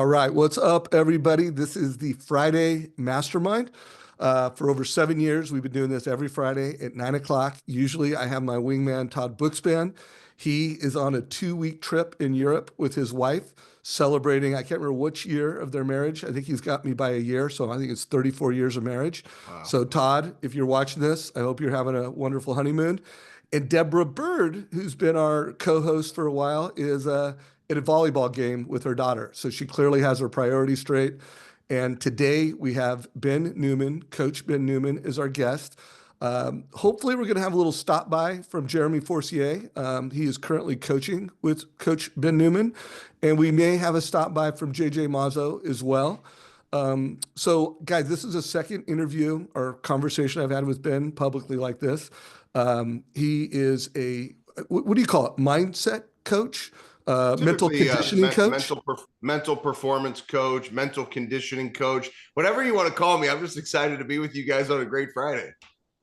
All right, what's up, everybody? This is the Friday Mastermind. For over 7 years, we've been doing this every Friday at 9 o'clock. Usually, I have my wingman, Todd Bookspan. He is on a 2-week trip in Europe with his wife, celebrating, I can't remember which year of their marriage. I think he's got me by a year, so I think it's 34 years of marriage. Wow. So, Todd, if you're watching this, I hope you're having a wonderful honeymoon. And Deborah Bird, who's been our co-host for a while, is at a volleyball game with her daughter. So she clearly has her priorities straight. And today we have Ben Newman, Coach Ben Newman is our guest. Hopefully we're going to have a little stop by from Jeremy Forcier. He is currently coaching with Coach Ben Newman. And we may have a stop by from JJ Mazzo as well. So guys, this is a second interview or conversation I've had with Ben publicly like this. He is what do you call it? Mindset coach? Mental conditioning coach? Mental performance coach, mental conditioning coach, whatever you want to call me. I'm just excited to be with you guys on a great Friday.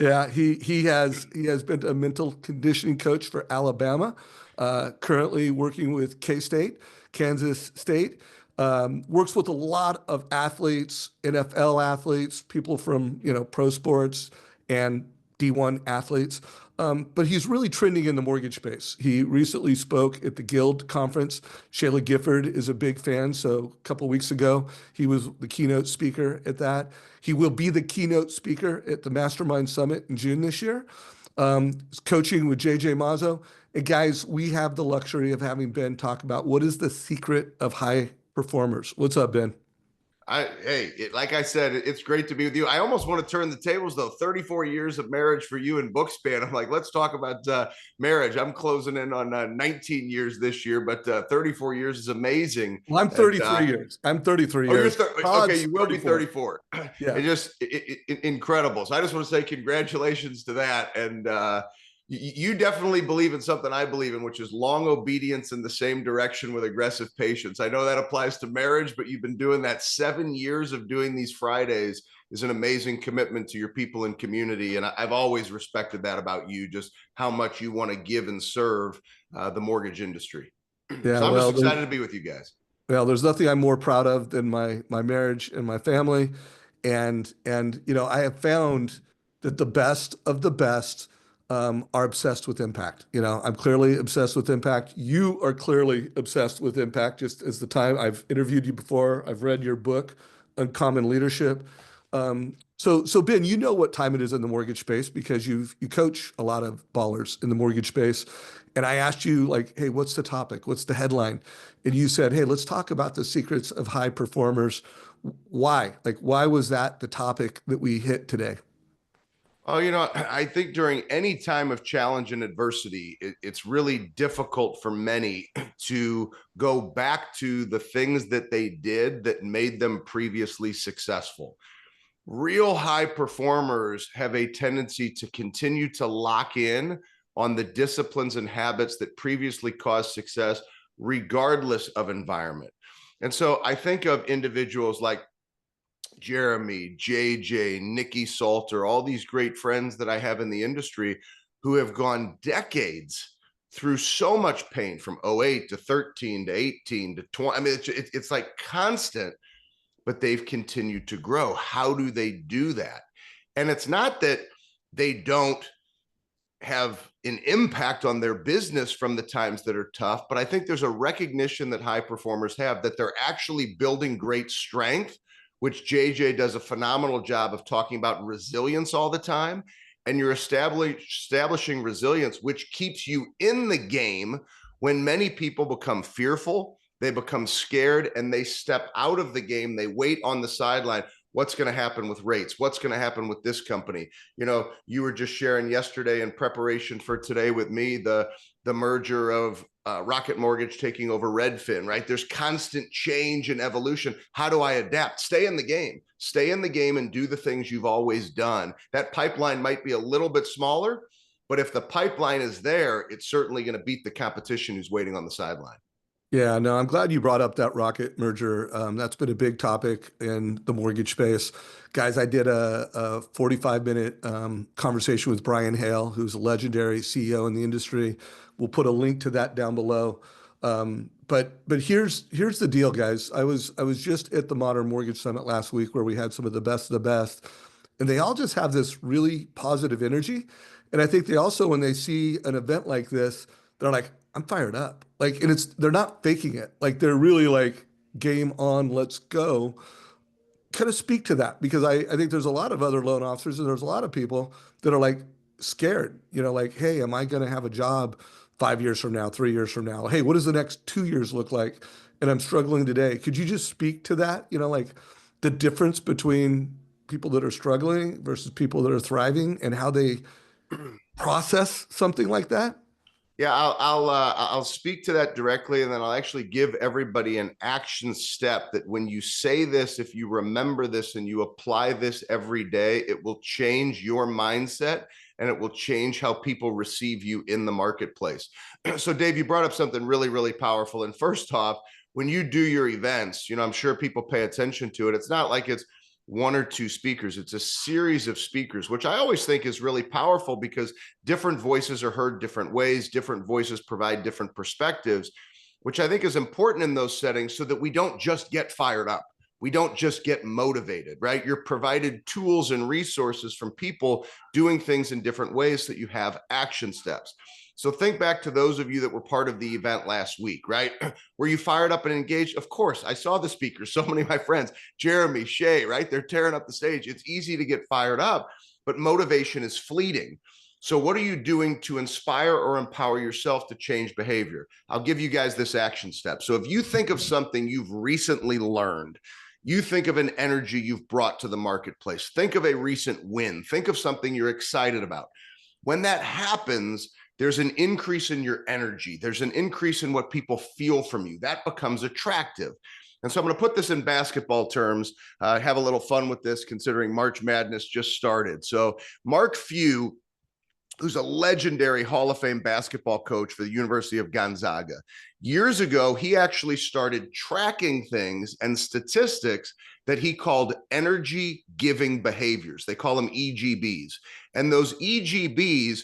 Yeah, he has been a mental conditioning coach for Alabama, currently working with K-State, Kansas State. Works with a lot of athletes, NFL athletes, people from pro sports and D1 athletes. But he's really trending in the mortgage space. He recently spoke at the Guild conference. Shayla Gifford is a big fan. So a couple of weeks ago, he was the keynote speaker at that. He will be the keynote speaker at the Mastermind Summit in June this year. He's coaching with JJ Mazzo. And guys, we have the luxury of having Ben talk about what is the secret of high performers. What's up, Ben? Like I said, it's great to be with you. I almost want to turn the tables, though. 34 years of marriage for you and Bookspan. I'm like, let's talk about marriage. I'm closing in on 19 years this year, but 34 years is amazing. Well, I'm 33 years. I'm 33 years. Okay, you will be 34. Yeah. It's just incredible. So I just want to say congratulations to that. And you definitely believe in something I believe in, which is long obedience in the same direction with aggressive patience. I know that applies to marriage, but you've been doing that. 7 years of doing these Fridays is an amazing commitment to your people and community. And I've always respected that about you, just how much you want to give and serve the mortgage industry. Yeah, so I'm just excited to be with you guys. Well, there's nothing I'm more proud of than my marriage and my family. And I have found that the best of the best are obsessed with impact. I'm clearly obsessed with impact. You are clearly obsessed with impact, just as the time I've interviewed you before. I've read your book, Uncommon Leadership. So Ben, you know what time it is in the mortgage space because you coach a lot of ballers in the mortgage space. And I asked you like, hey, what's the topic? What's the headline? And you said, hey, let's talk about the secrets of high performers. Why? Like, why was that the topic that we hit today? Oh, I think during any time of challenge and adversity, it's really difficult for many to go back to the things that they did that made them previously successful. Real high performers have a tendency to continue to lock in on the disciplines and habits that previously caused success, regardless of environment. And so I think of individuals like Jeremy, JJ, Nikki Salter, all these great friends that I have in the industry who have gone decades through so much pain from 08 to 13 to 18 to 20. I mean, it's like constant, but they've continued to grow. How do they do that? And it's not that they don't have an impact on their business from the times that are tough, but I think there's a recognition that high performers have that they're actually building great strength, which JJ does a phenomenal job of talking about resilience all the time. And you're establishing resilience, which keeps you in the game when many people become fearful, they become scared, and they step out of the game. They wait on the sideline. What's going to happen with rates? What's going to happen with this company? You were just sharing yesterday in preparation for today with me, the merger of Rocket Mortgage taking over Redfin, right? There's constant change and evolution. How do I adapt? Stay in the game and do the things you've always done. That pipeline might be a little bit smaller, but if the pipeline is there, it's certainly going to beat the competition who's waiting on the sideline. Yeah, no, I'm glad you brought up that Rocket merger. That's been a big topic in the mortgage space. Guys, I did a 45-minute conversation with Brian Hale, who's a legendary CEO in the industry. We'll put a link to that down below. But here's the deal, guys. I was just at the Modern Mortgage Summit last week where we had some of the best of the best, and they all just have this really positive energy. And I think they also, when they see an event like this, they're like, I'm fired up. Like, and they're not faking it. Like they're really like, game on, let's go. Kind of speak to that because I think there's a lot of other loan officers and there's a lot of people that are like scared, like, hey, am I going to have a job 5 years from now, 3 years from now? Hey, what does the next 2 years look like? And I'm struggling today. Could you just speak to that? Like the difference between people that are struggling versus people that are thriving and how they process something like that? Yeah, I'll speak to that directly, and then I'll actually give everybody an action step that when you say this, if you remember this and you apply this every day, it will change your mindset and it will change how people receive you in the marketplace. So Dave, you brought up something really, really powerful. And first off, when you do your events, I'm sure people pay attention to it. It's not like it's one or two speakers. It's a series of speakers, which I always think is really powerful because different voices are heard different ways. Different voices provide different perspectives, which I think is important in those settings so that we don't just get fired up. We don't just get motivated, right? You're provided tools and resources from people doing things in different ways so that you have action steps. So think back to those of you that were part of the event last week, right? Were you fired up and engaged? Of course, I saw the speakers. So many of my friends, Jeremy, Shay, right? They're tearing up the stage. It's easy to get fired up, but motivation is fleeting. So what are you doing to inspire or empower yourself to change behavior? I'll give you guys this action step. So if you think of something you've recently learned, you think of an energy you've brought to the marketplace, think of a recent win, think of something you're excited about. When that happens, there's an increase in your energy. There's an increase in what people feel from you. That becomes attractive. And so I'm going to put this in basketball terms, have a little fun with this considering March Madness just started. So Mark Few, who's a legendary Hall of Fame basketball coach for the University of Gonzaga. Years ago, he actually started tracking things and statistics that he called energy giving behaviors. They call them EGBs. And those EGBs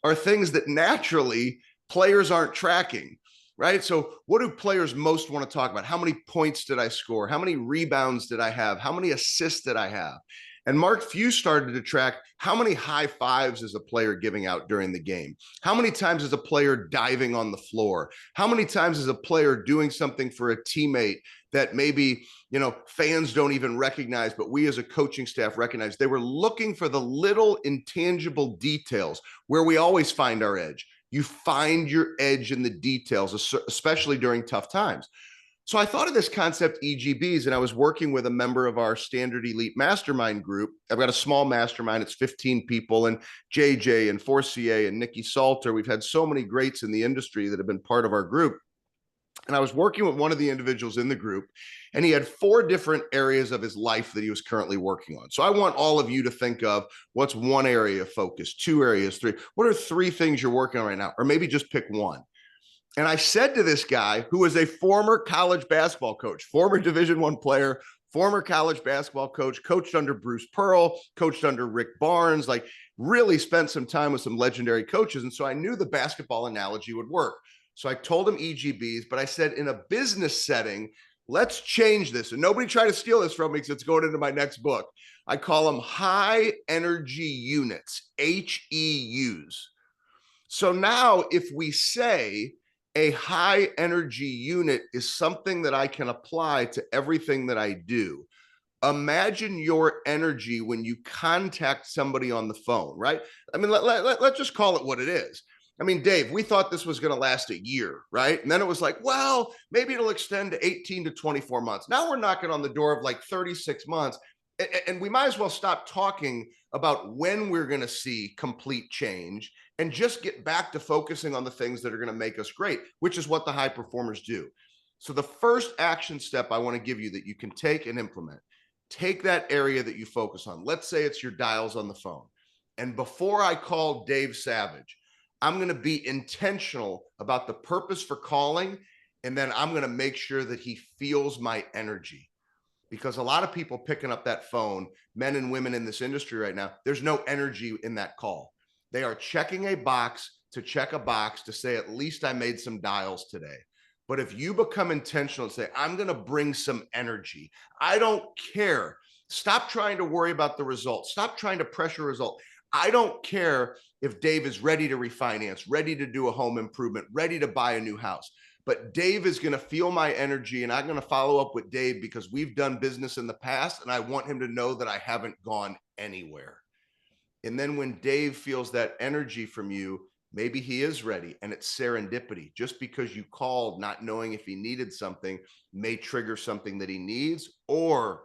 are things that naturally players aren't tracking, right? So what do players most want to talk about? How many points did I score? How many rebounds did I have? How many assists did I have? And Mark Few started to track how many high fives is a player giving out during the game? How many times is a player diving on the floor? How many times is a player doing something for a teammate that maybe, fans don't even recognize, but we as a coaching staff recognize? They were looking for the little intangible details where we always find our edge. You find your edge in the details, especially during tough times. So I thought of this concept EGBs, and I was working with a member of our Standard Elite Mastermind group. I've got a small mastermind. It's 15 people, and JJ and Forcier and Nikki Salter. We've had so many greats in the industry that have been part of our group. And I was working with one of the individuals in the group, and he had 4 different areas of his life that he was currently working on. So I want all of you to think of what's one area of focus, 2 areas, 3. What are 3 things you're working on right now? Or maybe just pick one. And I said to this guy who was a former college basketball coach, former Division I player, former college basketball coach, coached under Bruce Pearl, coached under Rick Barnes, like really spent some time with some legendary coaches. And so I knew the basketball analogy would work. So I told him EGBs, but I said in a business setting, let's change this. And nobody try to steal this from me because it's going into my next book. I call them high energy units, HEUs. So now if we say a high energy unit is something that I can apply to everything that I do. Imagine your energy when you contact somebody on the phone, right? I mean, let's just call it what it is. I mean, Dave, we thought this was going to last a year, right? And then it was like, well, maybe it'll extend to 18 to 24 months. Now we're knocking on the door of like 36 months. And we might as well stop talking about when we're going to see complete change and just get back to focusing on the things that are going to make us great, which is what the high performers do. So the first action step I want to give you that you can take and implement, take that area that you focus on. Let's say it's your dials on the phone. And before I call Dave Savage, I'm going to be intentional about the purpose for calling. And then I'm going to make sure that he feels my energy. Because a lot of people picking up that phone, men and women in this industry right now, there's no energy in that call. They are checking a box to check a box to say, at least I made some dials today. But if you become intentional and say, I'm going to bring some energy, I don't care. Stop trying to worry about the result. Stop trying to pressure result. I don't care if Dave is ready to refinance, ready to do a home improvement, ready to buy a new house. But Dave is going to feel my energy, and I'm going to follow up with Dave because we've done business in the past, and I want him to know that I haven't gone anywhere. And then when Dave feels that energy from you, maybe he is ready, and it's serendipity. Just because you called not knowing if he needed something may trigger something that he needs, or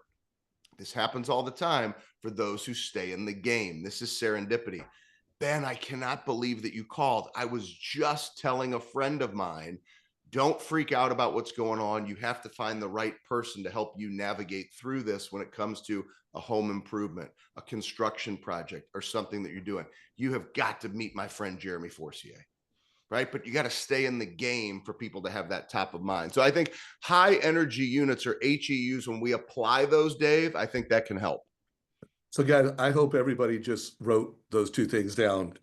this happens all the time for those who stay in the game. This is serendipity. Ben, I cannot believe that you called. I was just telling a friend of mine, don't freak out about what's going on. You have to find the right person to help you navigate through this when it comes to a home improvement, a construction project, or something that you're doing. You have got to meet my friend Jeremy Forcier, right? But you got to stay in the game for people to have that top of mind. So I think high energy units, or HEUs, when we apply those, Dave, I think that can help. So guys, I hope everybody just wrote those two things down.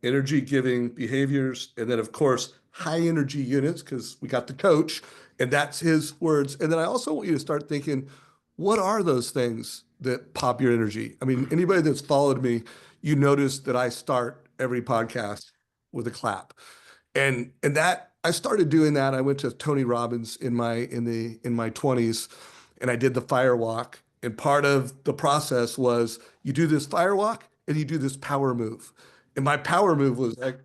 Energy giving behaviors, and then of course, high energy units, because we got the coach and that's his words. And then I also want you to start thinking, what are those things that pop your energy? I mean, anybody that's followed me, you notice that I start every podcast with a clap. And that I started doing that. I went to Tony Robbins in my 20s, and I did the fire walk. And part of the process was you do this fire walk and you do this power move. And my power move was like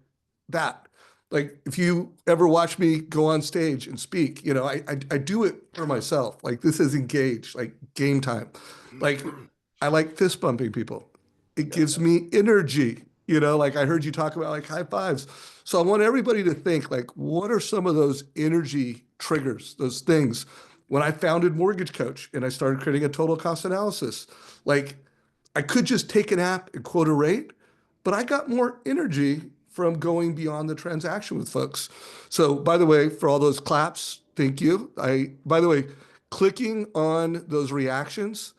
that. Like if you ever watch me go on stage and speak, I do it for myself. Like this is engaged, like game time. Like I like fist bumping people. It gives me energy. Like I heard you talk about like high fives. So I want everybody to think like, what are some of those energy triggers, those things? When I founded Mortgage Coach and I started creating a total cost analysis, like I could just take an app and quote a rate, but I got more energy from going beyond the transaction with folks. So by the way, for all those claps, thank you. By the way, clicking on those reactions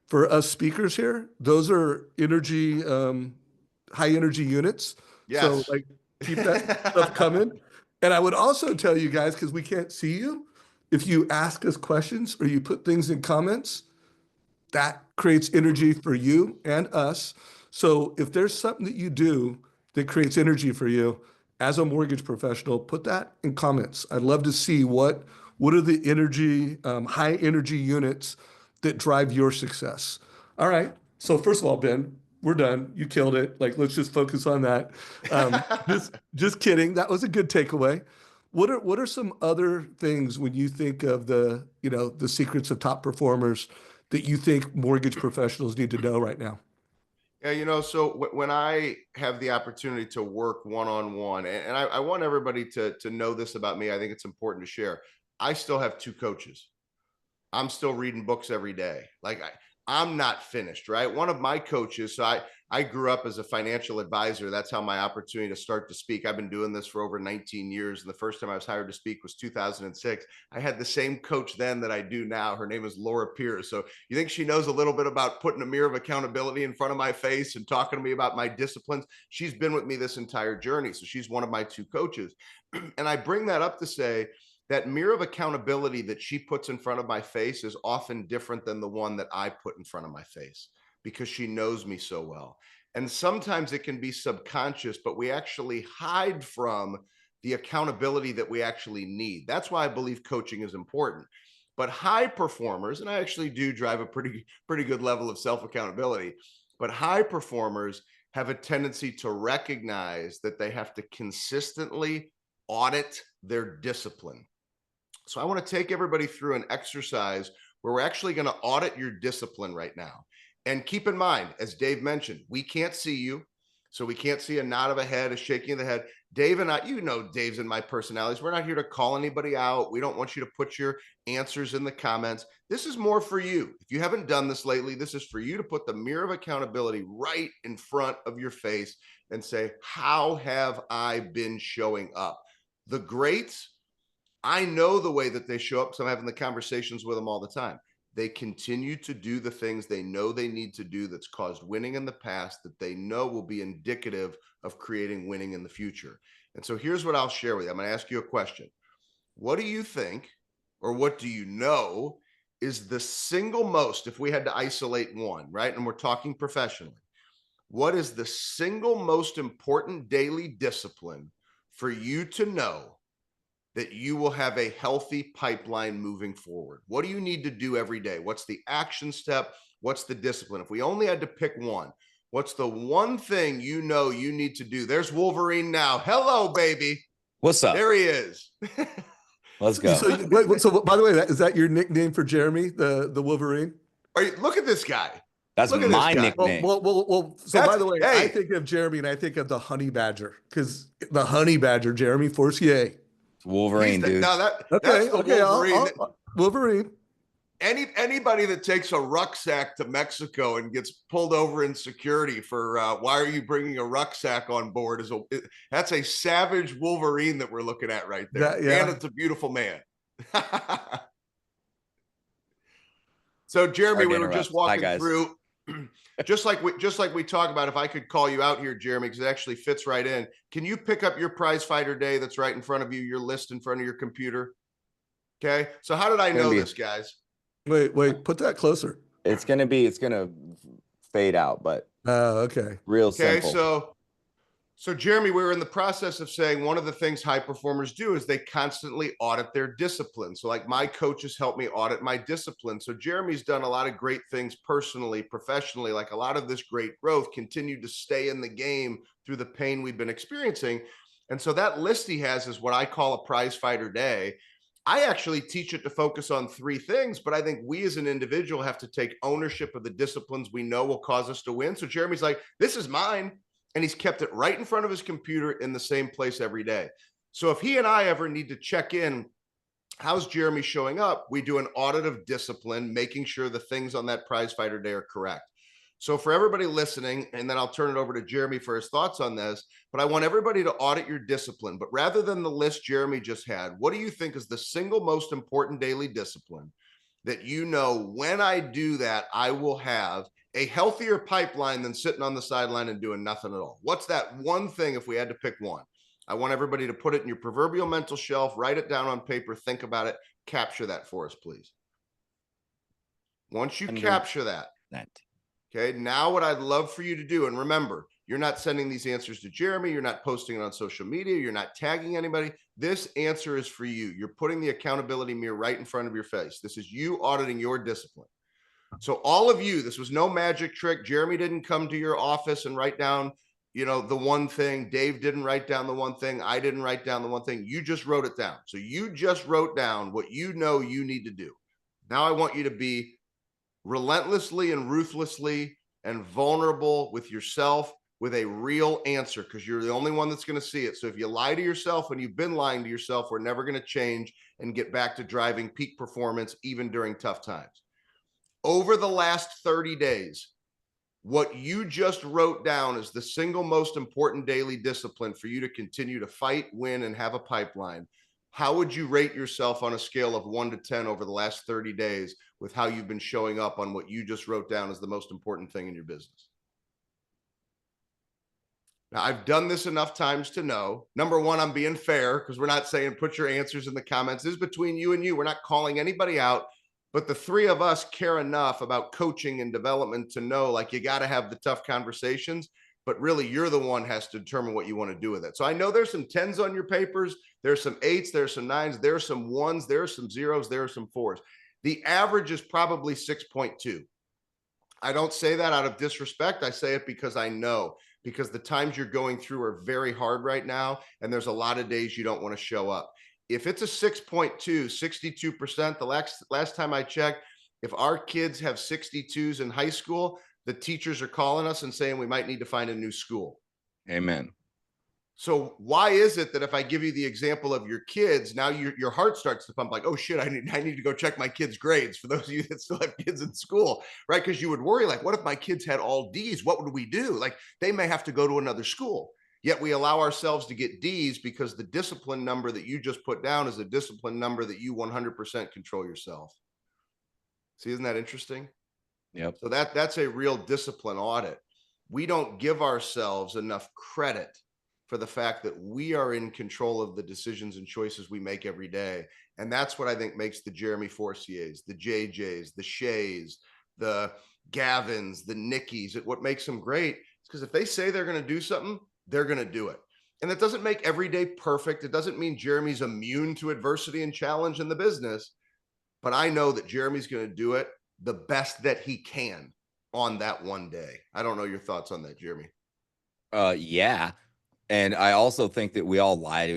for us speakers here, those are energy, high energy units. So Yes. like keep that stuff coming. And I would also tell you guys, because we can't see you, if you ask us questions or you put things in comments, that creates energy for you and us. So if there's something that you do that creates energy for you as a mortgage professional, put that in comments. I'd love to see what are the energy, high energy units that drive your success. All right. So first of all, Ben, we're done. You killed it. Like, let's just focus on that. Just kidding. That was a good takeaway. What are some other things when you think of the secrets of top performers that you think mortgage professionals need to know right now? Yeah, so when I have the opportunity to work one-on-one, and I want everybody to know this about me, I think it's important to share. I still have two coaches. I'm still reading books every day. Like I'm not finished, right? One of my coaches, so I grew up as a financial advisor. That's how my opportunity to start to speak. I've been doing this for over 19 years. And the first time I was hired to speak was 2006. I had the same coach then that I do now. Her name is Laura Pierce. So you think she knows a little bit about putting a mirror of accountability in front of my face and talking to me about my disciplines? She's been with me this entire journey. So she's one of my two coaches. And I bring that up to say, that mirror of accountability that she puts in front of my face is often different than the one that I put in front of my face because she knows me so well. And sometimes it can be subconscious, but we actually hide from the accountability that we actually need. That's why I believe coaching is important. But high performers, and I actually do drive a pretty good level of self accountability, but high performers have a tendency to recognize that they have to consistently audit their discipline. So I want to take everybody through an exercise where we're actually going to audit your discipline right now. And keep in mind, as Dave mentioned, we can't see you. So we can't see a nod of a head, a shaking of the head. Dave and I, Dave's and my personalities. We're not here to call anybody out. We don't want you to put your answers in the comments. This is more for you. If you haven't done this lately, this is for you to put the mirror of accountability right in front of your face and say, how have I been showing up? The greats, I know the way that they show up, so I'm having the conversations with them all the time. They continue to do the things they know they need to do that's caused winning in the past that they know will be indicative of creating winning in the future. And so here's what I'll share with you. I'm going to ask you a question. what do you think, or what do you know is the single most, if we had to isolate one, right? And we're talking professionally, what is the single most important daily discipline for you to know that you will have a healthy pipeline moving forward? What do you need to do every day? What's the action step? What's the discipline? If we only had to pick one, what's the one thing you know you need to do? There's Wolverine now. Hello, baby. What's up? There he is. Let's go. So by the way, is that your nickname for Jeremy, the Wolverine? Look at this guy. That's Look at my this guy. nickname. Well. So by the way, I think of Jeremy and I think of the honey badger, because the honey badger, Jeremy Forcier. Wolverine, dude. No, that's the Wolverine. Wolverine. Anybody that takes a rucksack to Mexico and gets pulled over in security for why are you bringing a rucksack on board that's a savage Wolverine that we're looking at right there. Yeah. And it's a beautiful man. So Jeremy, we were just walking through, just like we talk about, if I could call you out here, Jeremy, because it actually fits right in. Can you pick up your prize fighter day that's right in front of you, your list in front of your computer? Okay. So how did I know this, guys? Wait, put that closer. It's gonna fade out, but okay. Real simple. Okay, so Jeremy, we were in the process of saying one of the things high performers do is they constantly audit their discipline. So like my coaches help me audit my discipline. So Jeremy's done a lot of great things personally, professionally, like a lot of this great growth continued to stay in the game through the pain we've been experiencing. And so that list he has is what I call a prize fighter day. I actually teach it to focus on 3 things, but I think we as an individual have to take ownership of the disciplines we know will cause us to win. So Jeremy's like, this is mine. And he's kept it right in front of his computer in the same place every day. So if he and I ever need to check in, how's Jeremy showing up? We do an audit of discipline, making sure the things on that prize fighter day are correct. So for everybody listening, and then I'll turn it over to Jeremy for his thoughts on this, but I want everybody to audit your discipline. But rather than the list Jeremy just had, what do you think is the single most important daily discipline that you know when I do that, I will have a healthier pipeline than sitting on the sideline and doing nothing at all? What's that one thing if we had to pick one? I want everybody to put it in your proverbial mental shelf, write it down on paper, think about it, capture that for us, please. Once you capture that. Okay, now what I'd love for you to do, and remember, you're not sending these answers to Jeremy, you're not posting it on social media, you're not tagging anybody. This answer is for you. You're putting the accountability mirror right in front of your face. This is you auditing your discipline. So all of you, this was no magic trick. Jeremy didn't come to your office and write down, the one thing. Dave didn't write down the one thing. I didn't write down the one thing. You just wrote it down. So you just wrote down what you know you need to do. Now I want you to be relentlessly and ruthlessly and vulnerable with yourself with a real answer, because you're the only one that's going to see it. So if you lie to yourself and you've been lying to yourself, we're never going to change and get back to driving peak performance even during tough times. Over the last 30 days, what you just wrote down is the single most important daily discipline for you to continue to fight, win, and have a pipeline. How would you rate yourself on a scale of 1 to 10 over the last 30 days with how you've been showing up on what you just wrote down as the most important thing in your business? Now, I've done this enough times to know, number one, I'm being fair, because we're not saying put your answers in the comments. This is between you and you. We're not calling anybody out, but the 3 of us care enough about coaching and development to know, like, you got to have the tough conversations, but really you're the one has to determine what you want to do with it. So I know there's some 10s on your papers. There's some 8s, there's some 9s, there's some 1s, there's some 0s, there are some 4s. The average is probably 6.2. I don't say that out of disrespect. I say it because I know, because the times you're going through are very hard right now. And there's a lot of days you don't want to show up. If it's a 6.2, 62%, the last time I checked, if our kids have 62s in high school, the teachers are calling us and saying we might need to find a new school. Amen. So why is it that if I give you the example of your kids, now your heart starts to pump like, oh shit, I need to go check my kids' grades, for those of you that still have kids in school, right? Because you would worry, like, what if my kids had all D's? What would we do? Like, they may have to go to another school. Yet we allow ourselves to get D's because the discipline number that you just put down is a discipline number that you 100% control yourself. See, isn't that interesting? Yep. So that's a real discipline audit. We don't give ourselves enough credit for the fact that we are in control of the decisions and choices we make every day. And that's what I think makes the Jeremy Forciers, the JJs, the Shays, the Gavins, the Nickies, what makes them great is because if they say they're going to do something, they're going to do it. And it doesn't make every day perfect. It doesn't mean Jeremy's immune to adversity and challenge in the business, but I know that Jeremy's going to do it the best that he can on that one day. I don't know your thoughts on that, Jeremy. Yeah. And I also think that we lie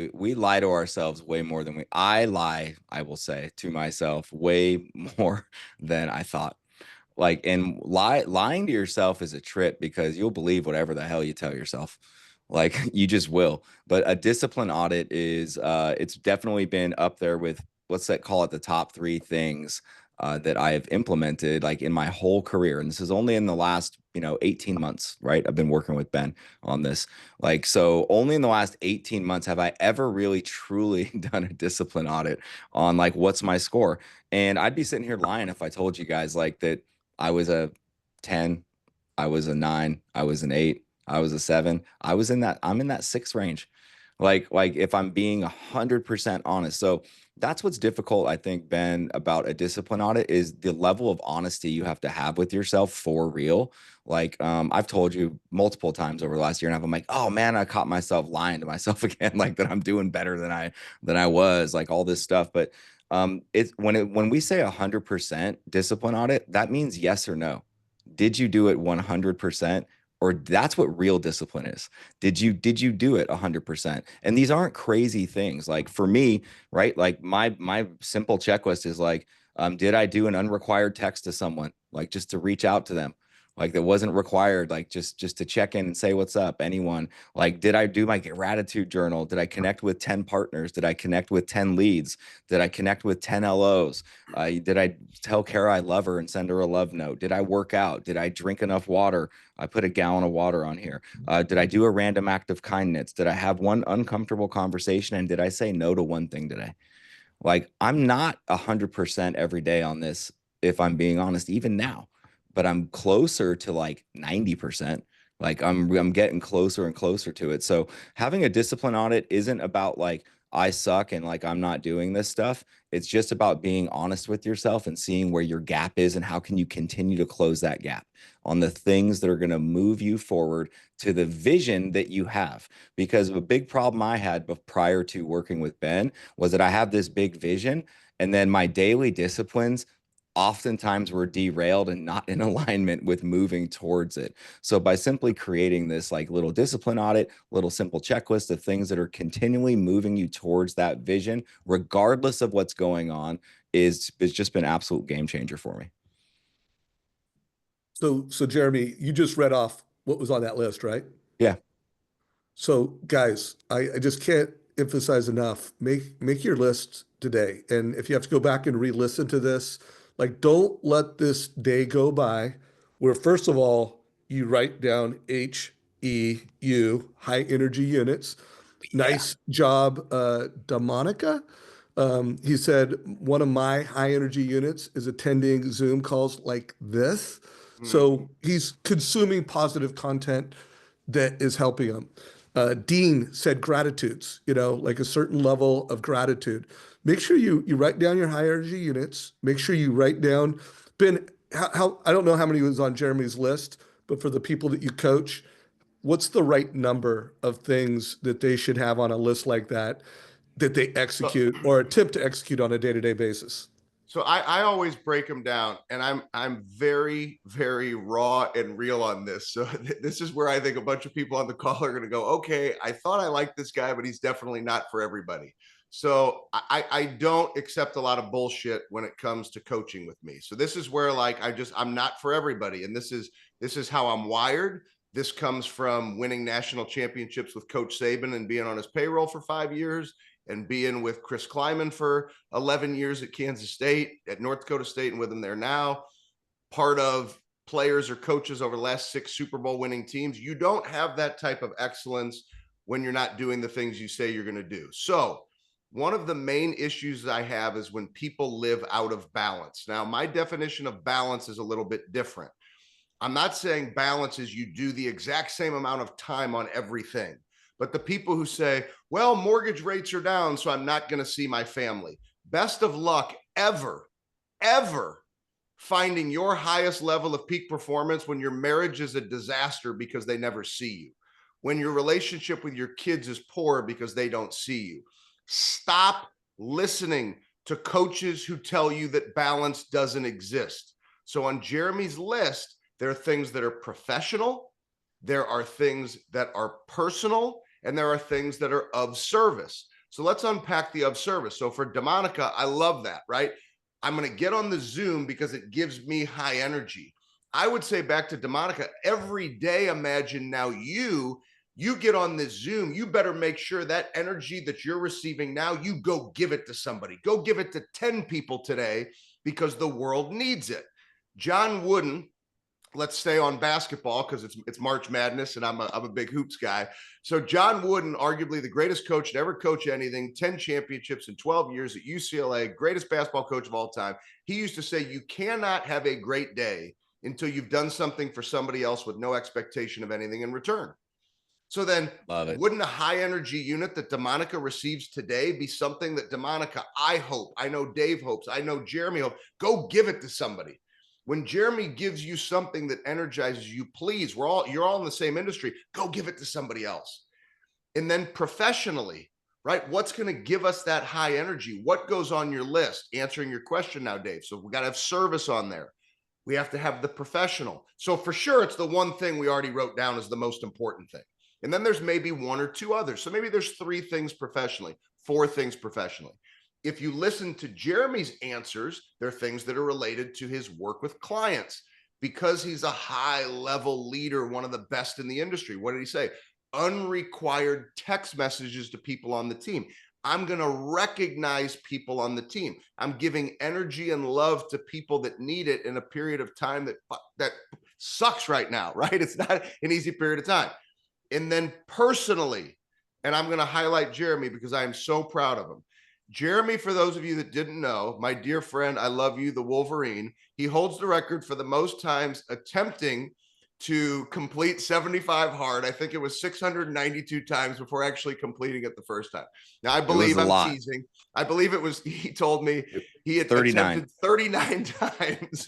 to ourselves way more than I will say to myself way more than I thought. Like, and lying to yourself is a trip because you'll believe whatever the hell you tell yourself. Like, you just will. But a discipline audit is, it's definitely been up there with, call it the top 3 things that I have implemented like in my whole career. And this is only in the last, 18 months, right? I've been working with Ben on this. Like, so only in the last 18 months have I ever really truly done a discipline audit on like, what's my score? And I'd be sitting here lying if I told you guys like that I was a 10, I was a 9, I was an 8, I was a 7. I'm in that 6 range. Like if I'm being 100% honest. So that's what's difficult, I think, Ben, about a discipline audit is the level of honesty you have to have with yourself for real. Like, I've told you multiple times over the last year and a half, I'm like, oh man, I caught myself lying to myself again, like that I'm doing better than I was, like all this stuff. But it's when we say 100% discipline audit, that means yes or no. Did you do it 100%? Or that's what real discipline is. Did you do it 100%? And these aren't crazy things. Like for me, right? Like my simple checklist is like, did I do an unrequired text to someone, like just to reach out to them? Like that wasn't required, like just to check in and say what's up, anyone. Like, did I do my gratitude journal? Did I connect with 10 partners? Did I connect with 10 leads? Did I connect with 10 LOs? Did I tell Kara I love her and send her a love note? Did I work out? Did I drink enough water? I put a gallon of water on here. Did I do a random act of kindness? Did I have one uncomfortable conversation? And did I say no to one thing today? Like, I'm not 100% every day on this, if I'm being honest, even now, but I'm closer to like 90%. Like I'm getting closer and closer to it. So having a discipline audit isn't about like, I suck and like, I'm not doing this stuff. It's just about being honest with yourself and seeing where your gap is and how can you continue to close that gap on the things that are going to move you forward to the vision that you have. Because a big problem I had prior to working with Ben was that I have this big vision and then my daily disciplines oftentimes were derailed and not in alignment with moving towards it. So by simply creating this like little discipline audit, little simple checklist of things that are continually moving you towards that vision, regardless of what's going on, is just been an absolute game changer for me. So Jeremy, you just read off what was on that list, right? Yeah. So guys, I just can't emphasize enough. Make your list today. And if you have to go back and re-listen to this, like don't let this day go by where first of all, you write down HEU, high energy units. Yeah. Nice job, Damonica. He said one of my high energy units is attending Zoom calls like this. So he's consuming positive content that is helping him. Dean said gratitudes, like a certain level of gratitude. Make sure you write down your high energy units. Make sure you write down, Ben, how I don't know how many was on Jeremy's list, but for the people that you coach, what's the right number of things that they should have on a list like that they execute or attempt to execute on a day-to-day basis? So I always break them down, and I'm very, very raw and real on this. So this is where I think a bunch of people on the call are going to go, okay, I thought I liked this guy, but he's definitely not for everybody. So I don't accept a lot of bullshit when it comes to coaching with me. So this is where like I'm not for everybody, and this is how I'm wired. This comes from winning national championships with Coach Saban and being on his payroll for 5 years and being with Chris Kleiman for 11 years at Kansas State, at North Dakota State, and with him there now, part of players or coaches over the last 6 Super Bowl winning teams. You don't have that type of excellence when you're not doing the things you say you're going to do. So one of the main issues I have is when people live out of balance. Now, my definition of balance is a little bit different. I'm not saying balance is you do the exact same amount of time on everything. But the people who say, well, mortgage rates are down, so I'm not going to see my family. Best of luck ever finding your highest level of peak performance when your marriage is a disaster because they never see you, when your relationship with your kids is poor because they don't see you. Stop listening to coaches who tell you that balance doesn't exist. So on Jeremy's list, there are things that are professional, there are things that are personal, and there are things that are of service. So let's unpack the of service. So for Demonica, I love that, right? I'm going to get on the Zoom because it gives me high energy. I would say back to Demonica, every day, imagine now you get on this Zoom, you better make sure that energy that you're receiving now, you go give it to somebody. Go give it to 10 people today because the world needs it. John Wooden, let's stay on basketball because it's March Madness and I'm a big hoops guy. So John Wooden, arguably the greatest coach to ever coach anything, 10 championships in 12 years at UCLA, greatest basketball coach of all time. He used to say, you cannot have a great day until you've done something for somebody else with no expectation of anything in return. So then wouldn't a high energy unit that Demonica receives today be something that Demonica, I hope, I know Dave hopes, I know Jeremy hopes, go give it to somebody. When Jeremy gives you something that energizes you, please, you're all in the same industry, go give it to somebody else. And then professionally, right? What's going to give us that high energy? What goes on your list? Answering your question now, Dave. So we got to have service on there. We have to have the professional. So for sure, it's the one thing we already wrote down as the most important thing. And then there's maybe one or two others. So maybe there's 3 things professionally, 4 things professionally. If you listen to Jeremy's answers, there are things that are related to his work with clients because he's a high level leader, one of the best in the industry. What did he say? Unrequired text messages to people on the team. I'm going to recognize people on the team. I'm giving energy and love to people that need it in a period of time that sucks right now, right? It's not an easy period of time. And then personally, and I'm going to highlight Jeremy because I am so proud of him. Jeremy, for those of you that didn't know, my dear friend, I love you, the Wolverine. He holds the record for the most times attempting to complete 75 hard. I think it was 692 times before actually completing it the first time. Now, I believe I'm teasing. I believe it was, he told me he had 39. Attempted 39 times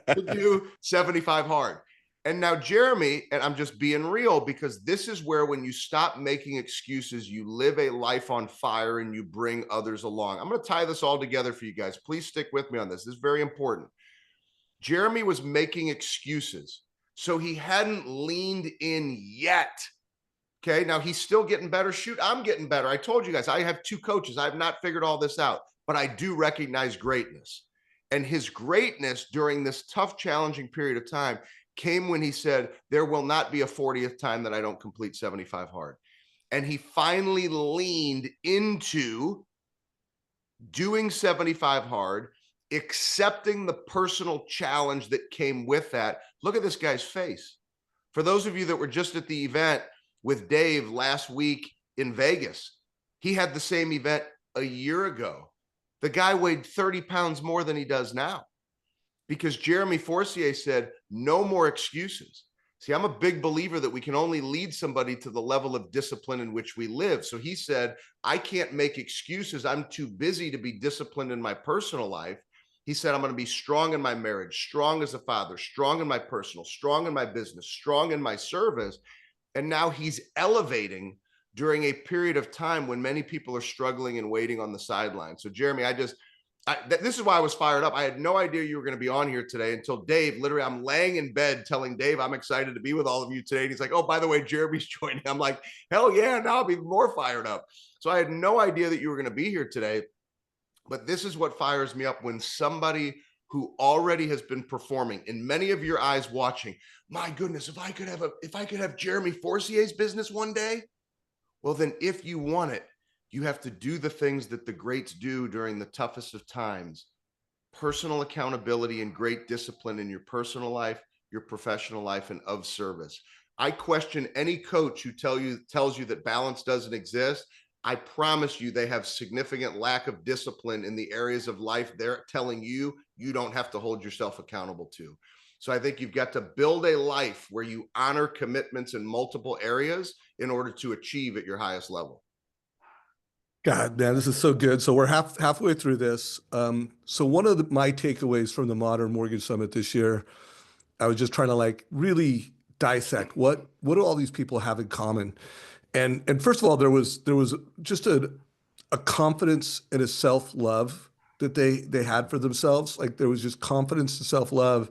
to do 75 hard. And now Jeremy, and I'm just being real because this is where when you stop making excuses, you live a life on fire and you bring others along. I'm going to tie this all together for you guys. Please stick with me on this. This is very important. Jeremy was making excuses, so he hadn't leaned in yet. Okay, now he's still getting better. Shoot, I'm getting better. I told you guys, I have 2 coaches. I have not figured all this out, but I do recognize greatness. And his greatness during this tough, challenging period of time came when he said, there will not be a 40th time that I don't complete 75 hard. And he finally leaned into doing 75 hard, accepting the personal challenge that came with that. Look at this guy's face. For those of you that were just at the event with Dave last week in Vegas, he had the same event a year ago. The guy weighed 30 pounds more than he does now because Jeremy Forcier said, no more excuses. See, I'm a big believer that we can only lead somebody to the level of discipline in which we live. So he said, I can't make excuses. I'm too busy to be disciplined in my personal life. He said, I'm going to be strong in my marriage, strong as a father, strong in my personal, strong in my business, strong in my service. And now he's elevating during a period of time when many people are struggling and waiting on the sidelines. So Jeremy, this is why I was fired up. I had no idea you were going to be on here today until Dave, literally, I'm laying in bed telling Dave, I'm excited to be with all of you today. And he's like, oh, by the way, Jeremy's joining. I'm like, hell yeah, now I'll be more fired up. So I had no idea that you were going to be here today. But this is what fires me up when somebody who already has been performing in many of your eyes watching, my goodness, if I could have Jeremy Forcier's business one day, well, then if you want it, you have to do the things that the greats do during the toughest of times. Personal accountability and great discipline in your personal life, your professional life, and of service. I question any coach who tells you that balance doesn't exist. I promise you they have significant lack of discipline in the areas of life they're telling you you don't have to hold yourself accountable to. So I think you've got to build a life where you honor commitments in multiple areas in order to achieve at your highest level. God, man, this is so good. So we're halfway through this. So one of my takeaways from the Modern Mortgage Summit this year, I was just trying to like really dissect what do all these people have in common? And first of all, there was just a confidence and a self-love that they had for themselves. Like there was just confidence and self-love.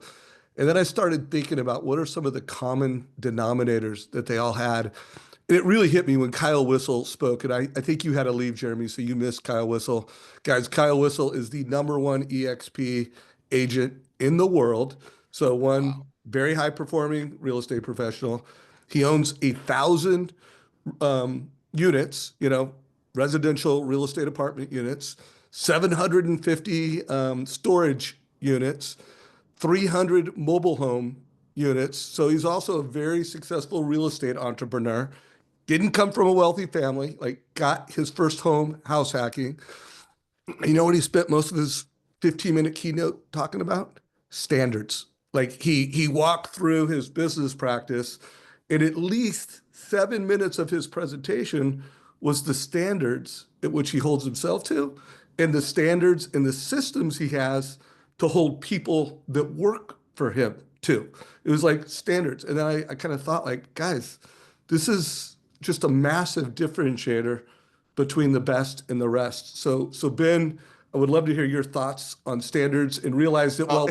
And then I started thinking about what are some of the common denominators that they all had. And it really hit me when Kyle Whissel spoke. And I think you had to leave, Jeremy, so you missed Kyle Whissel. Guys, Kyle Whissel is the #1 EXP agent in the world. So one very high performing real estate professional. He owns 1,000 units, residential real estate apartment units, 750 storage units, 300 mobile home units. So he's also a very successful real estate entrepreneur. Didn't come from a wealthy family, like got his first home house hacking. You know what he spent most of his 15-minute keynote talking about? Standards. Like he walked through his business practice, and at least 7 minutes of his presentation was the standards at which he holds himself to, and the standards and the systems he has to hold people that work for him too. It was like standards. And then I kind of thought like, guys, this is just a massive differentiator between the best and the rest. So Ben, I would love to hear your thoughts on standards and realize that while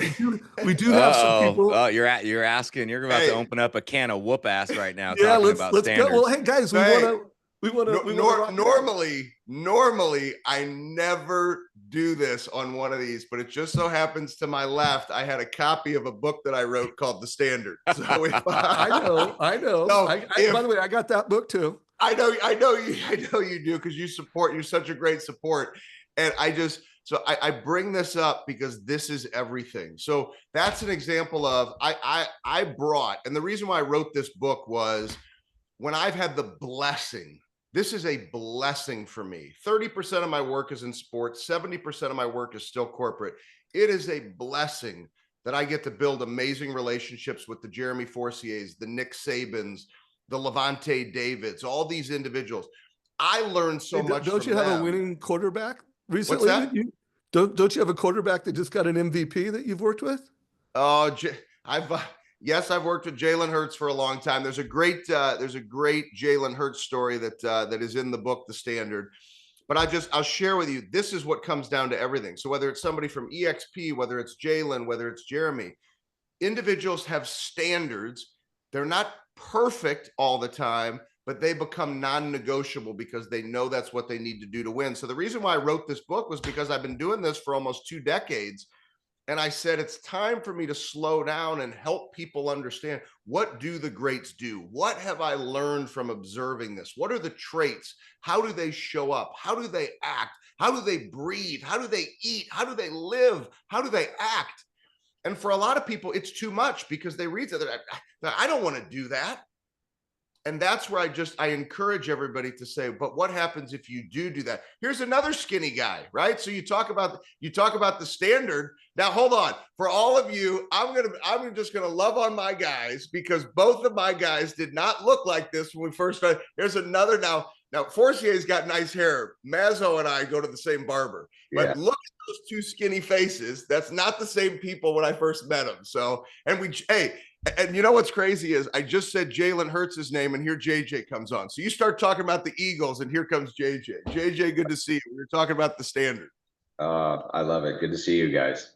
we do have some people. Oh, you're asking. You're about to open up a can of whoop ass right now. Yeah, talking about let's standards. go. Well, hey guys, we want to. Normally, I never do this on one of these, but it just so happens to my left, I had a copy of a book that I wrote called The Standard. So I know. So by the way, I got that book too. I know you do, because you're such a great support. And I bring this up because this is everything. So that's an example of I brought, and the reason why I wrote this book was when I've had the blessing. This is a blessing for me. 30% of my work is in sports. 70% of my work is still corporate. It is a blessing that I get to build amazing relationships with the Jeremy Forciers, the Nick Sabans, the Levante Davids, all these individuals. I learned so much. Don't you have a winning quarterback recently? What's that? Don't you have a quarterback that just got an MVP that you've worked with? Oh, yes, I've worked with Jalen Hurts for a long time. There's a great Jalen Hurts story that is in the book, The Standard. But I'll share with you, this is what comes down to everything. So whether it's somebody from EXP, whether it's Jalen, whether it's Jeremy, individuals have standards. They're not perfect all the time, but they become non-negotiable because they know that's what they need to do to win. So the reason why I wrote this book was because I've been doing this for almost 2 decades. And I said, it's time for me to slow down and help people understand, what do the greats do? What have I learned from observing this? What are the traits? How do they show up? How do they act? How do they breathe? How do they eat? How do they live? How do they act? And for a lot of people, it's too much because they read that. I don't want to do that. And that's where I encourage everybody to say, but what happens if you do that? Here's another skinny guy, right? So you talk about the standard. Now, hold on. For all of you, I'm just gonna love on my guys, because both of my guys did not look like this when we first started. Here's another now. Now, Forcier's got nice hair. Mazzo and I go to the same barber. But look at those 2 skinny faces. That's not the same people when I first met them. So, and you know what's crazy is I just said Jalen Hurts' name, and here JJ comes on. So you start talking about the Eagles, and here comes JJ. JJ, good to see you. We were talking about the standard. I love it. Good to see you guys.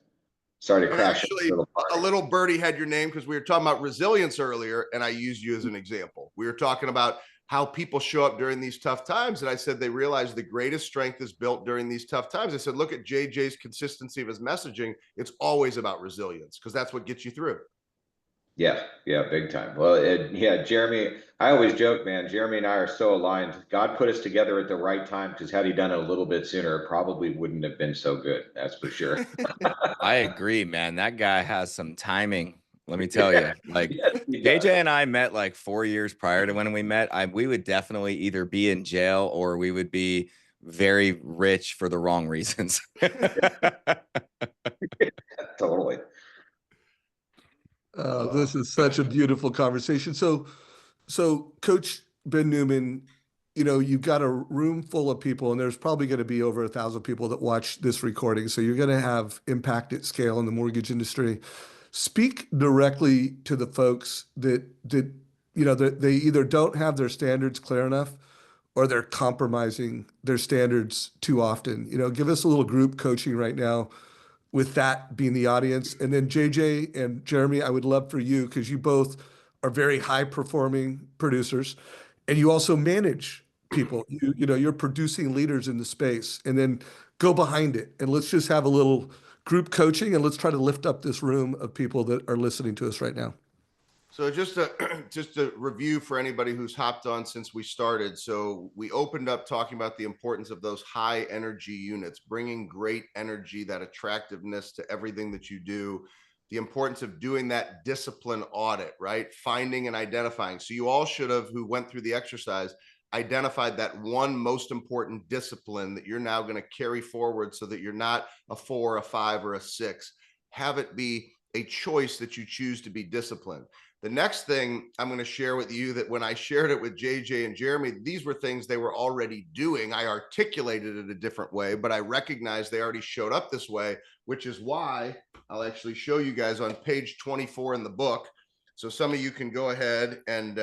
Sorry to crash. Actually, a little birdie had your name because we were talking about resilience earlier, and I used you as an example. We were talking about how people show up during these tough times. And I said, they realize the greatest strength is built during these tough times. I said, look at JJ's consistency of his messaging. It's always about resilience, because that's what gets you through. Yeah, big time. Well, Jeremy, I always joke, man, Jeremy and I are so aligned. God put us together at the right time, because had he done it a little bit sooner, it probably wouldn't have been so good. That's for sure. I agree, man. That guy has some timing. Let me tell you, like JJ and I met like 4 years prior to when we met. We would definitely either be in jail or we would be very rich for the wrong reasons. Totally. This is such a beautiful conversation. So Coach Ben Newman, you've got a room full of people, and there's probably going to be over 1,000 people that watch this recording. So you're going to have impact at scale in the mortgage industry. Speak directly to the folks that they either don't have their standards clear enough, or they're compromising their standards too often. Give us a little group coaching right now, with that being the audience. And then JJ and Jeremy, I would love for you, because you both are very high performing producers, and you also manage people. You're producing leaders in the space, and then go behind it. And let's just have a little group coaching, and let's try to lift up this room of people that are listening to us right now. So just a review for anybody who's hopped on since we started. So we opened up talking about the importance of those high energy units, bringing great energy, that attractiveness to everything that you do, the importance of doing that discipline audit, right? Finding and identifying. So you all should have, who went through the exercise, identified that one most important discipline that you're now going to carry forward, so that you're not a 4, a 5, or a 6. Have it be a choice that you choose to be disciplined. The next thing I'm going to share with you, that when I shared it with JJ and Jeremy, these were things they were already doing. I articulated it a different way, but I recognized they already showed up this way, which is why I'll actually show you guys on page 24 in the book. So some of you can go ahead and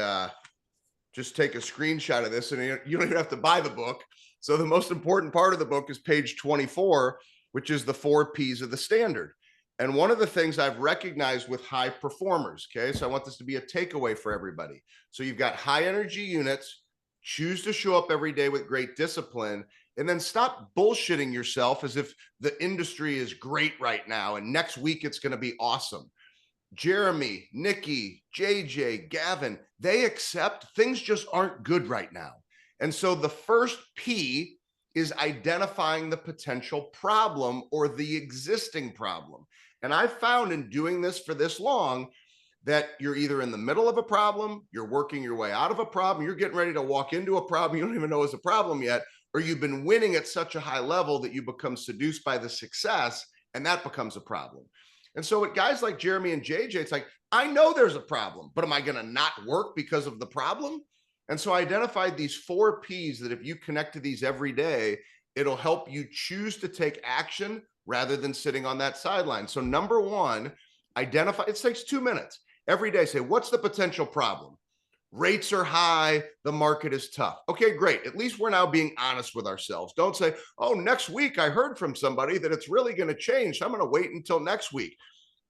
just take a screenshot of this, and you don't even have to buy the book. So the most important part of the book is page 24, which is the 4 P's of the standard. And one of the things I've recognized with high performers, okay, so I want this to be a takeaway for everybody. So you've got high energy units, choose to show up every day with great discipline, and then stop bullshitting yourself as if the industry is great right now and next week it's going to be awesome. Jeremy, Nikki, JJ, Gavin, they accept things just aren't good right now. And so the first P is identifying the potential problem or the existing problem. And I've found in doing this for this long that you're either in the middle of a problem, you're working your way out of a problem, you're getting ready to walk into a problem you don't even know is a problem yet, or you've been winning at such a high level that you become seduced by the success, and that becomes a problem. And so with guys like Jeremy and JJ, it's like, I know there's a problem, but am I going to not work because of the problem? And so I identified these 4 P's that if you connect to these every day, it'll help you choose to take action rather than sitting on that sideline. So number 1, identify, it takes 2 minutes every day. Say, what's the potential problem? Rates are high, the market is tough. Okay, great. At least we're now being honest with ourselves. Don't say, oh, next week I heard from somebody that it's really going to change, so I'm going to wait until next week.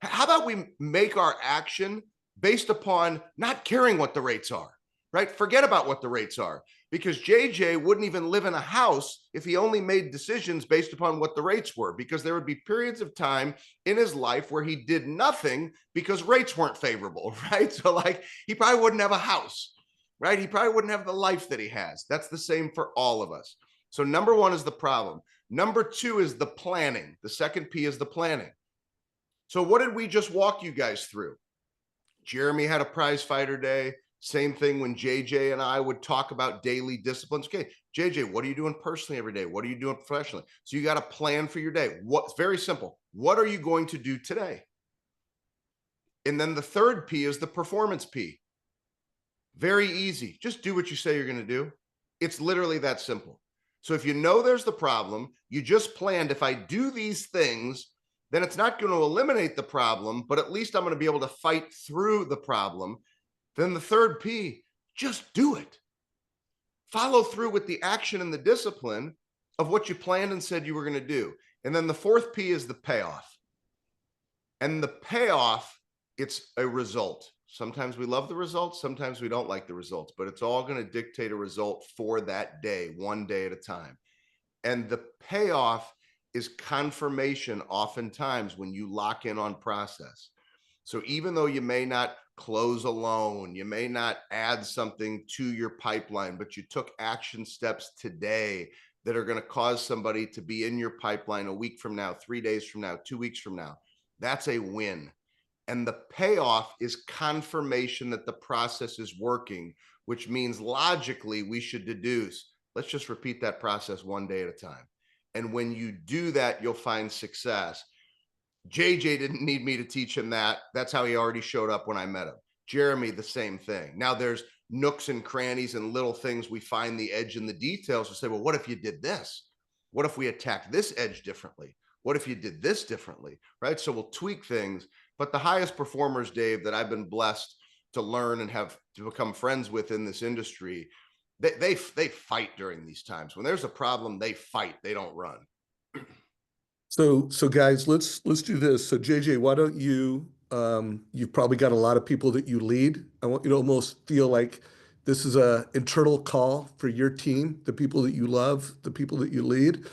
How about we make our action based upon not caring what the rates are, right? Forget about what the rates are, because JJ wouldn't even live in a house if he only made decisions based upon what the rates were, because there would be periods of time in his life where he did nothing because rates weren't favorable, right? So like, he probably wouldn't have a house, right? He probably wouldn't have the life that he has. That's the same for all of us. So number 1 is the problem. Number 2 is the planning. The second P is the planning. So what did we just walk you guys through? Jeremy had a prize fighter day. Same thing when JJ and I would talk about daily disciplines. Okay, JJ, what are you doing personally every day? What are you doing professionally? So you got a plan for your day. What's very simple. What are you going to do today? And then the third P is the performance P. Very easy. Just do what you say you're going to do. It's literally that simple. So if you know there's the problem, you just planned, if I do these things, then it's not going to eliminate the problem, but at least I'm going to be able to fight through the problem. Then the third P, just do it. Follow through with the action and the discipline of what you planned and said you were going to do. And then the fourth P is the payoff. And the payoff, it's a result. Sometimes we love the results, sometimes we don't like the results, but it's all going to dictate a result for that day, one day at a time. And the payoff is confirmation oftentimes when you lock in on process. So even though you may not close a loan, you may not add something to your pipeline, but you took action steps today that are going to cause somebody to be in your pipeline a week from now, 3 days from now, 2 weeks from now, that's a win. And the payoff is confirmation that the process is working, which means logically we should deduce, let's just repeat that process one day at a time. And when you do that, you'll find success. JJ didn't need me to teach him that. That's how he already showed up when I met him. Jeremy, the same thing. Now there's nooks and crannies and little things we find the edge in the details. We say, well, what if you did this? What if we attacked this edge differently? What if you did this differently? Right. So we'll tweak things. But the highest performers, Dave, that I've been blessed to learn and have to become friends with in this industry, they fight during these times. When there's a problem, they fight. They don't run. So guys, let's do this. So JJ, why don't you, you've probably got a lot of people that you lead. I want you to almost feel like this is a internal call for your team, the people that you love, the people that you lead.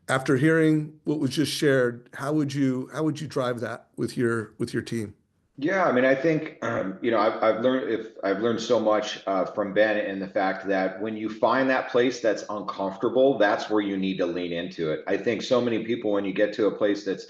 After hearing what was just shared, how would you drive that with your team? Yeah, I mean, I think I've learned so much from Ben, and the fact that when you find that place that's uncomfortable, that's where you need to lean into it. I think so many people, when you get to a place that's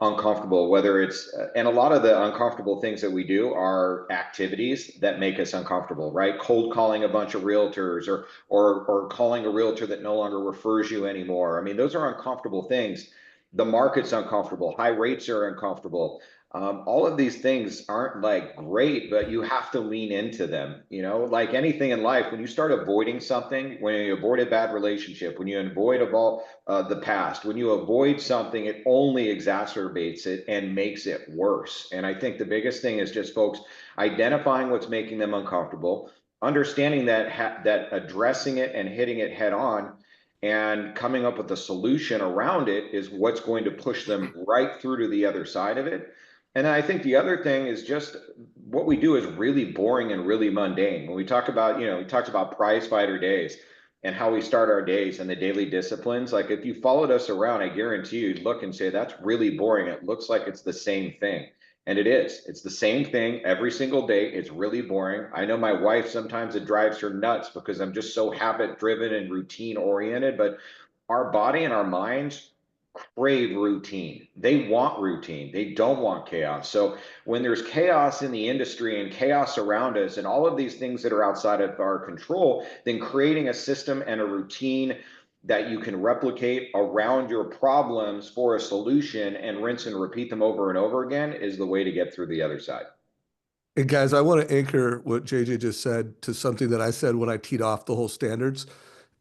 uncomfortable, whether it's and a lot of the uncomfortable things that we do are activities that make us uncomfortable, right? Cold calling a bunch of realtors, or calling a realtor that no longer refers you anymore. I mean, those are uncomfortable things. The market's uncomfortable, high rates are uncomfortable. All of these things aren't like great, but you have to lean into them. Like anything in life, when you start avoiding something, when you avoid a bad relationship, when you avoid the past, when you avoid something, it only exacerbates it and makes it worse. And I think the biggest thing is just folks identifying what's making them uncomfortable, understanding that addressing it and hitting it head on and coming up with a solution around it is what's going to push them right through to the other side of it. And I think the other thing is just what we do is really boring and really mundane. When we talk about, we talked about prize fighter days and how we start our days and the daily disciplines. Like if you followed us around, I guarantee you'd look and say, that's really boring. It looks like it's the same thing. And it is. It's the same thing every single day. It's really boring. I know my wife, sometimes it drives her nuts because I'm just so habit driven and routine oriented, but our body and our minds crave routine. They want routine. They don't want chaos. So when there's chaos in the industry and chaos around us and all of these things that are outside of our control, then creating a system and a routine that you can replicate around your problems for a solution and rinse and repeat them over and over again is the way to get through the other side. And guys, I want to anchor what JJ just said to something that I said when I teed off the whole standards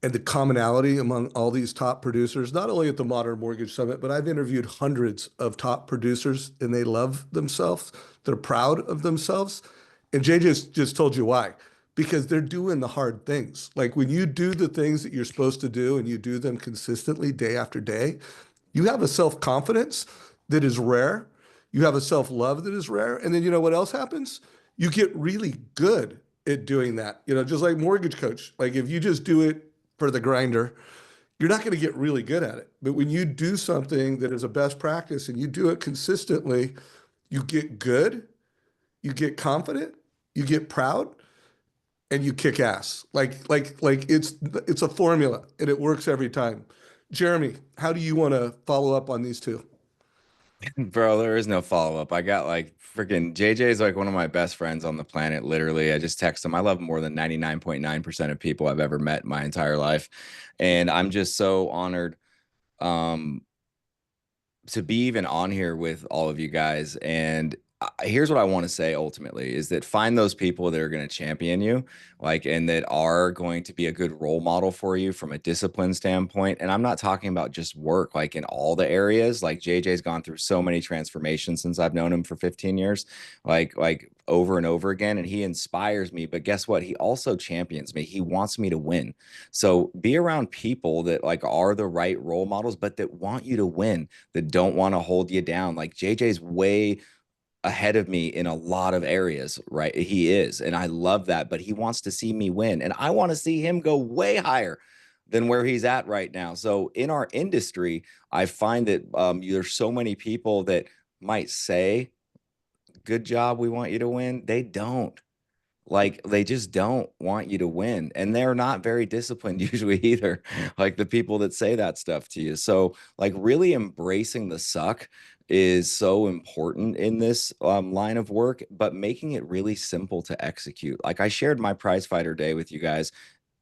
and the commonality among all these top producers, not only at the Modern Mortgage Summit, but I've interviewed hundreds of top producers and they love themselves. They're proud of themselves. And JJ just told you why. Because they're doing the hard things. Like when you do the things that you're supposed to do and you do them consistently day after day, you have a self-confidence that is rare. You have a self-love that is rare. And then you know what else happens? You get really good at doing that. Just like Mortgage Coach. Like if you just do it for the grinder, you're not going to get really good at it. But when you do something that is a best practice and you do it consistently, you get good, you get confident, you get proud, and you kick ass. Like it's a formula and it works every time. Jeremy, how do you want to follow up on these two? Bro, there is no follow-up. I got like freaking JJ is like one of my best friends on the planet. Literally, I just text him. I love more than 99.9% of people I've ever met in my entire life. And I'm just so honored to be even on here with all of you guys. And here's what I want to say ultimately is that find those people that are going to champion you, and that are going to be a good role model for you from a discipline standpoint. And I'm not talking about just work, like in all the areas. Like JJ's gone through so many transformations since I've known him for 15 years, like over and over again. And he inspires me, but guess what? He also champions me. He wants me to win. So be around people that are the right role models, but that want you to win, that don't want to hold you down. Like JJ's way ahead of me in a lot of areas, right? He is. And I love that, but he wants to see me win. And I want to see him go way higher than where he's at right now. So in our industry, I find that there's so many people that might say, good job, we want you to win. They don't. They just don't want you to win. And they're not very disciplined usually either, like the people that say that stuff to you. So really embracing the suck is so important in this line of work, but making it really simple to execute. Like I shared my prize fighter day with you guys.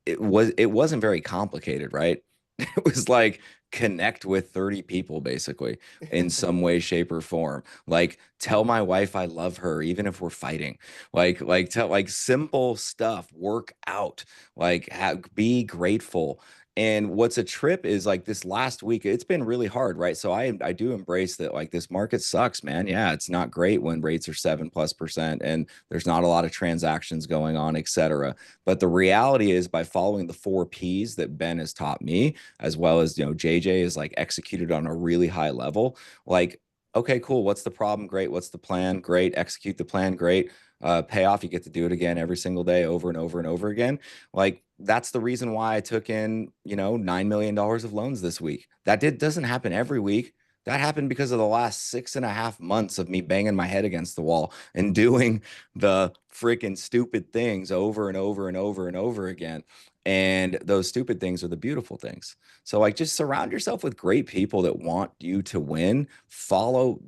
It wasn't very complicated, right? It was like connect with 30 people basically in some way, shape, or form. Like tell my wife I love her, even if we're fighting. Tell like simple stuff, work out, like be grateful. And what's a trip is like this last week, it's been really hard, right? So I do embrace that, like this market sucks, man. Yeah, it's not great when rates are 7+% and there's not a lot of transactions going on, et cetera. But the reality is by following the 4 Ps that Ben has taught me, as well as, JJ is like executed on a really high level, like, okay, cool. What's the problem? Great. What's the plan? Great. Execute the plan. Great. Payoff. You get to do it again every single day, over and over and over again. Like that's the reason why I took in, $9 million of loans this week. Doesn't happen every week. That happened because of the last 6.5 months of me banging my head against the wall and doing the freaking stupid things over and over and over and over again. And those stupid things are the beautiful things. So like just surround yourself with great people that want you to win,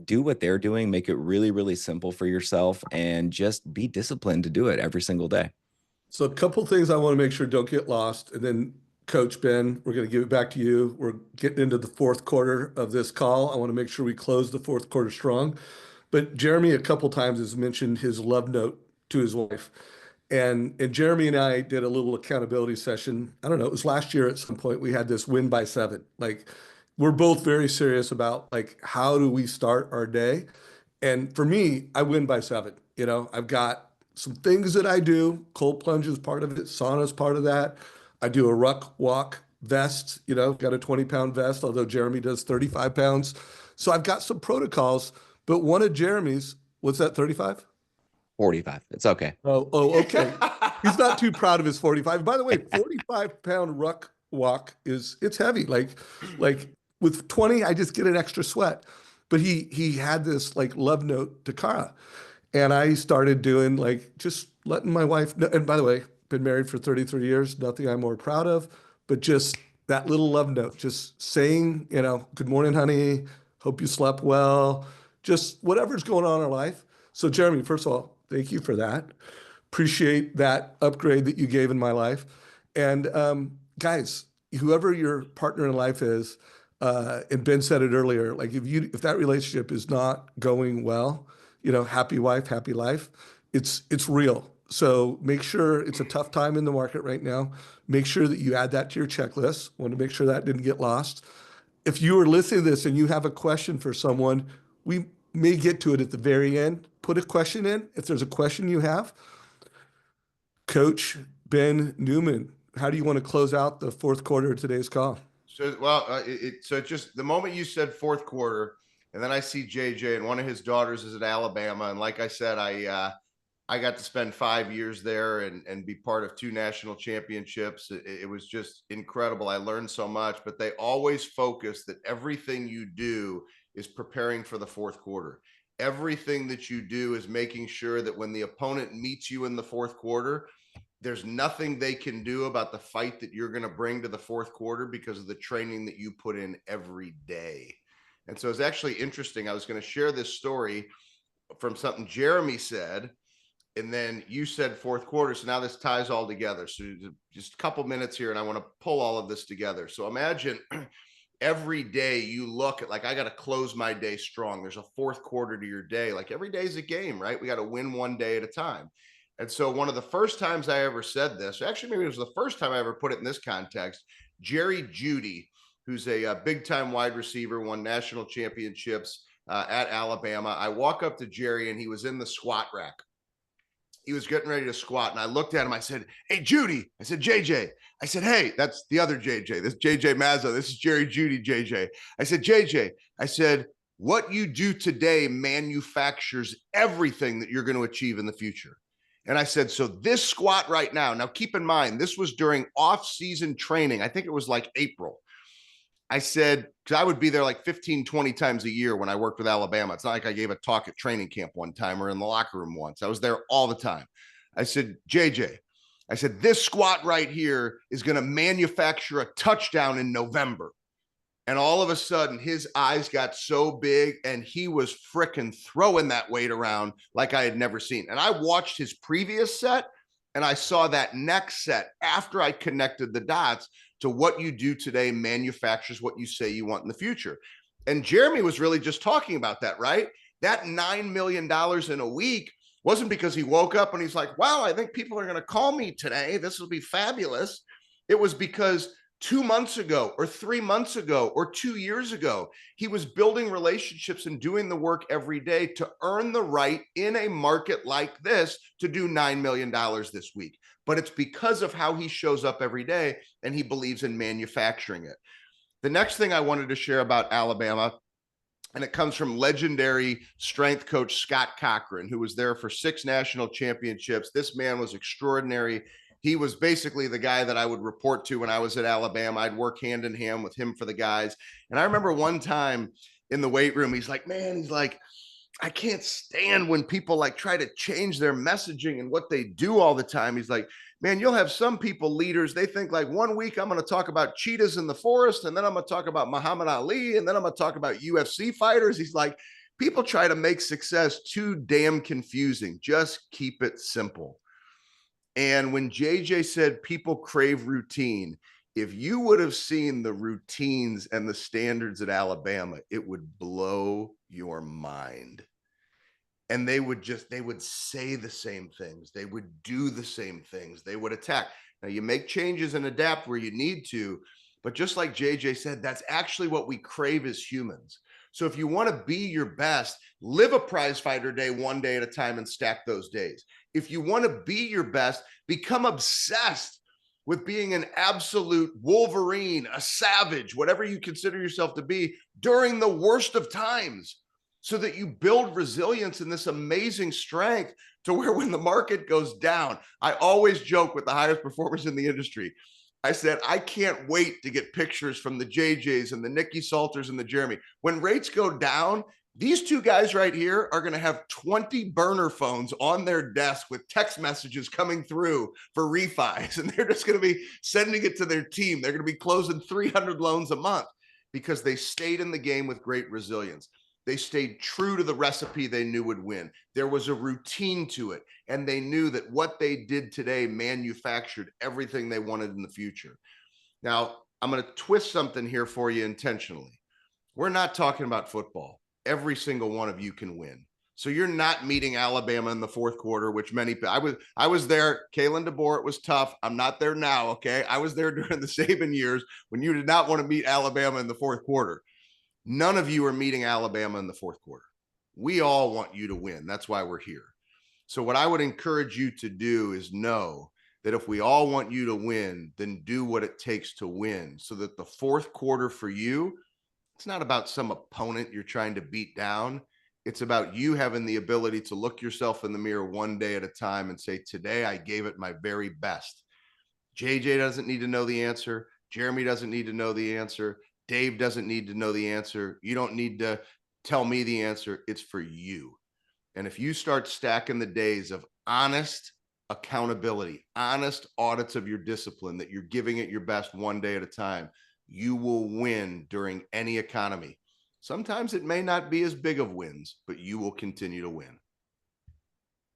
do what they're doing, make it really, really simple for yourself, and just be disciplined to do it every single day. So a couple things I want to make sure don't get lost. And then Coach Ben, we're going to give it back to you. We're getting into the fourth quarter of this call. I want to make sure we close the fourth quarter strong. But Jeremy a couple times has mentioned his love note to his wife. And Jeremy and I did a little accountability session. I don't know, it was last year at some point. We had this win by 7. Like we're both very serious about like how do we start our day. And for me, I win by 7. I've got some things that I do. Cold plunge is part of it. Sauna is part of that. I do a ruck walk vest, got a 20-pound vest, although Jeremy does 35 pounds. So I've got some protocols, but one of Jeremy's, what's that, 35? 45. It's okay. Oh, okay. He's not too proud of his 45. By the way, 45-pound ruck walk it's heavy. Like with 20, I just get an extra sweat. But he had this like love note to Cara. And I started doing like just letting my wife know. And by the way, been married for 33 years, nothing I'm more proud of, but just that little love note, just saying, good morning, honey. Hope you slept well. Just whatever's going on in our life. So Jeremy, first of all, thank you for that. Appreciate that upgrade that you gave in my life. And guys, whoever your partner in life is, and Ben said it earlier, like if that relationship is not going well, happy wife, happy life, it's real. So make sure it's a tough time in the market right now. Make sure that you add that to your checklist. Want to make sure that didn't get lost. If you are listening to this and you have a question for someone, we may get to it at the very end. Put a question in if there's a question you have. Coach Ben Newman, how do you want to close out the fourth quarter of today's call? So just the moment you said fourth quarter, and then I see JJ and one of his daughters is at Alabama. And like I said, I got to spend 5 years there and be part of 2 national championships. It was just incredible. I learned so much, but they always focus that everything you do is preparing for the fourth quarter. Everything that you do is making sure that when the opponent meets you in the fourth quarter, there's nothing they can do about the fight that you're going to bring to the fourth quarter because of the training that you put in every day. And so it's actually interesting. I was going to share this story from something Jeremy said, and then you said fourth quarter. So now this ties all together. So just a couple minutes here, and I want to pull all of this together. So imagine every day you look at, like, I got to close my day strong. There's a fourth quarter to your day. Like every day is a game, right? We got to win one day at a time. And so one of the first times I ever said this, actually, maybe it was the first time I ever put it in this context, Jerry Jeudy, who's a big time wide receiver, won national championships at Alabama. I walk up to Jerry and he was in the squat rack. He was getting ready to squat. And I looked at him. I said, "Hey, Jeudy." I said, "JJ." I said, "Hey, that's the other JJ. This is JJ Mazzo. This is Jerry Jeudy, JJ." I said, "JJ," I said, "what you do today manufactures everything that you're going to achieve in the future." And I said, so this squat right now keep in mind, this was during off-season training. I think it was like April. I said, because I would be there like 15, 20 times a year when I worked with Alabama. It's not like I gave a talk at training camp one time or in the locker room once. I was there all the time. I said, "JJ," I said, "this squat right here is going to manufacture a touchdown in November." And all of a sudden, his eyes got so big and he was fricking throwing that weight around like I had never seen. And I watched his previous set and I saw that next set after I connected the dots to what you do today manufactures what you say you want in the future. And Jeremy was really just talking about that, right? That $9 million in a week wasn't because he woke up and he's like, wow, I think people are going to call me today. This will be fabulous. It was because 2 months ago or 3 months ago or 2 years ago, he was building relationships and doing the work every day to earn the right in a market like this to do $9 million this week. But it's because of how he shows up every day, and he believes in manufacturing it. The next thing I wanted to share about Alabama, and it comes from legendary strength coach Scott Cochran, who was there for 6 national championships. This man was extraordinary. He was basically the guy that I would report to when I was at Alabama. I'd work hand in hand with him for the guys. And I remember one time in the weight room, he's like, I can't stand when people like try to change their messaging and what they do all the time. He's like, man, you'll have some people, leaders, they think like 1 week I'm going to talk about cheetahs in the forest, and then I'm going to talk about Muhammad Ali, and then I'm going to talk about UFC fighters. He's like, people try to make success too damn confusing. Just keep it simple. And when JJ said people crave routine, if you would have seen the routines and the standards at Alabama, it would blow your mind. And they would say the same things. They would do the same things. They would attack. Now, you make changes and adapt where you need to, but just like JJ said, that's actually what we crave as humans. So if you want to be your best, live a prize fighter day one day at a time and stack those days. If you want to be your best, become obsessed with being an absolute Wolverine, a savage, whatever you consider yourself to be during the worst of times, so that you build resilience and this amazing strength to where when the market goes down, I always joke with the highest performers in the industry. I said, I can't wait to get pictures from the JJs and the Nikki Salters and the Jeremy. When rates go down, these 2 guys right here are going to have 20 burner phones on their desk with text messages coming through for refis. And they're just going to be sending it to their team. They're going to be closing 300 loans a month because they stayed in the game with great resilience. They stayed true to the recipe they knew would win. There was a routine to it, and they knew that what they did today manufactured everything they wanted in the future. Now, I'm going to twist something here for you intentionally. We're not talking about football. Every single one of you can win. So you're not meeting Alabama in the 4th quarter, which many, I was there. Kalen DeBoer, it was tough. I'm not there now, okay? I was there during the Saban years when you did not want to meet Alabama in the 4th quarter. None of you are meeting Alabama in the 4th quarter. We all want you to win. That's why we're here. So what I would encourage you to do is know that if we all want you to win, then do what it takes to win, so that the 4th quarter for you, it's not about some opponent you're trying to beat down. It's about you having the ability to look yourself in the mirror one day at a time and say, today I gave it my very best. JJ doesn't need to know the answer. Jeremy doesn't need to know the answer. Dave doesn't need to know the answer. You don't need to tell me the answer. It's for you. And if you start stacking the days of honest accountability, honest audits of your discipline, that you're giving it your best one day at a time, you will win during any economy. Sometimes it may not be as big of wins, but you will continue to win.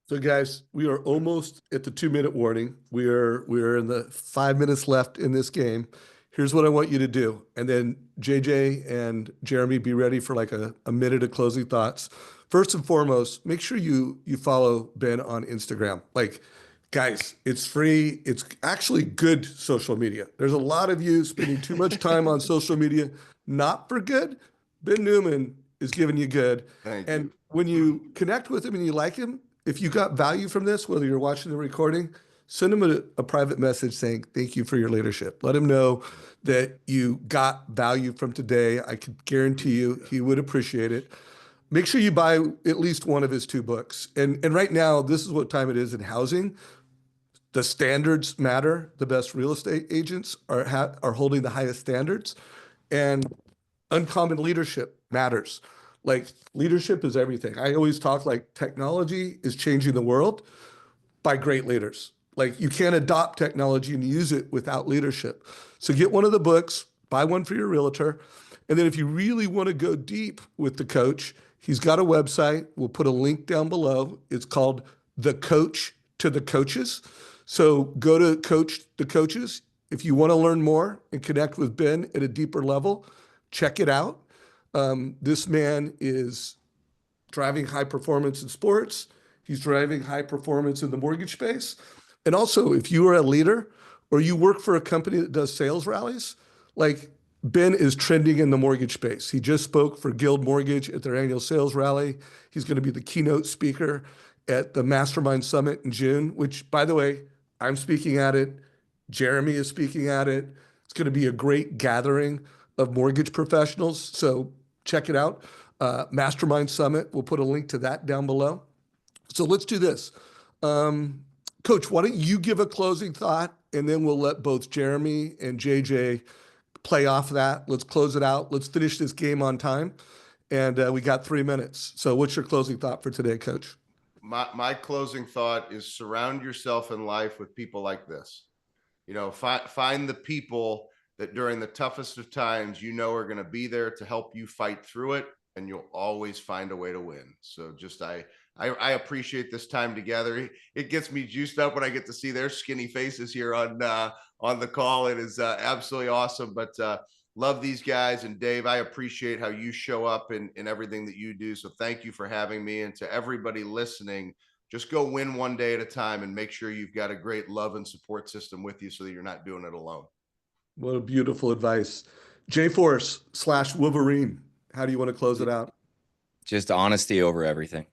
So guys, we are almost at the 2-minute warning. We are in the 5 minutes left in this game. Here's what I want you to do. And then JJ and Jeremy, be ready for like a minute of closing thoughts. First and foremost, make sure you follow Ben on Instagram. Like, guys, it's free. It's actually good social media. There's a lot of you spending too much time on social media, not for good. Ben Newman is giving you good. Thank and you. When you connect with him and you like him, if you got value from this, whether you're watching the recording, send him a private message saying, thank you for your leadership. Let him know that you got value from today. I can guarantee you he would appreciate it. Make sure you buy at least one of his 2 books. And right now, this is what time it is in housing. The standards matter. The best real estate agents are holding the highest standards. And uncommon leadership matters. Like, leadership is everything. I always talk like technology is changing the world by great leaders. Like, you can't adopt technology and use it without leadership. So get one of the books, buy one for your realtor. And then if you really want to go deep with the coach, he's got a website. We'll put a link down below. It's called The Coach to the Coaches. So go to Coach the Coaches. If you want to learn more and connect with Ben at a deeper level, check it out. This man is driving high performance in sports. He's driving high performance in the mortgage space. And also, if you are a leader or you work for a company that does sales rallies, like Ben is trending in the mortgage space. He just spoke for Guild Mortgage at their annual sales rally. He's going to be the keynote speaker at the Mastermind Summit in June, which, by the way, I'm speaking at it. Jeremy is speaking at it. It's going to be a great gathering of mortgage professionals. So check it out. Mastermind Summit. We'll put a link to that down below. So let's do this. Coach, why don't you give a closing thought, and then we'll let both Jeremy and JJ play off that. Let's close it out. Let's finish this game on time. And we got 3 minutes. So what's your closing thought for today, Coach? My closing thought is surround yourself in life with people like this. You know, find the people that during the toughest of times, you know, are going to be there to help you fight through it, and you'll always find a way to win. So just, I appreciate this time together. It gets me juiced up when I get to see their skinny faces here on the call. It is absolutely awesome. But love these guys. And Dave, I appreciate how you show up in everything that you do. So thank you for having me. And to everybody listening, just go win one day at a time and make sure you've got a great love and support system with you so that you're not doing it alone. What a beautiful advice. JForce/Wolverine, how do you want to close it out? Just honesty over everything.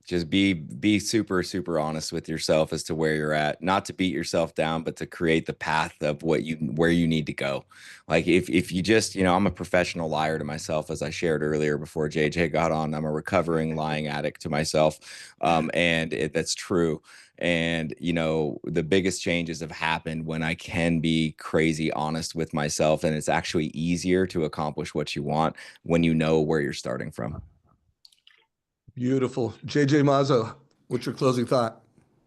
Just be super, super honest with yourself as to where you're at, not to beat yourself down, but to create the path of where you need to go. Like if you just, you know, I'm a professional liar to myself, as I shared earlier before JJ got on. I'm a recovering lying addict to myself. And that's true. And, you know, the biggest changes have happened when I can be crazy honest with myself. And it's actually easier to accomplish what you want when you know where you're starting from. Beautiful. JJ Mazzo, what's your closing thought?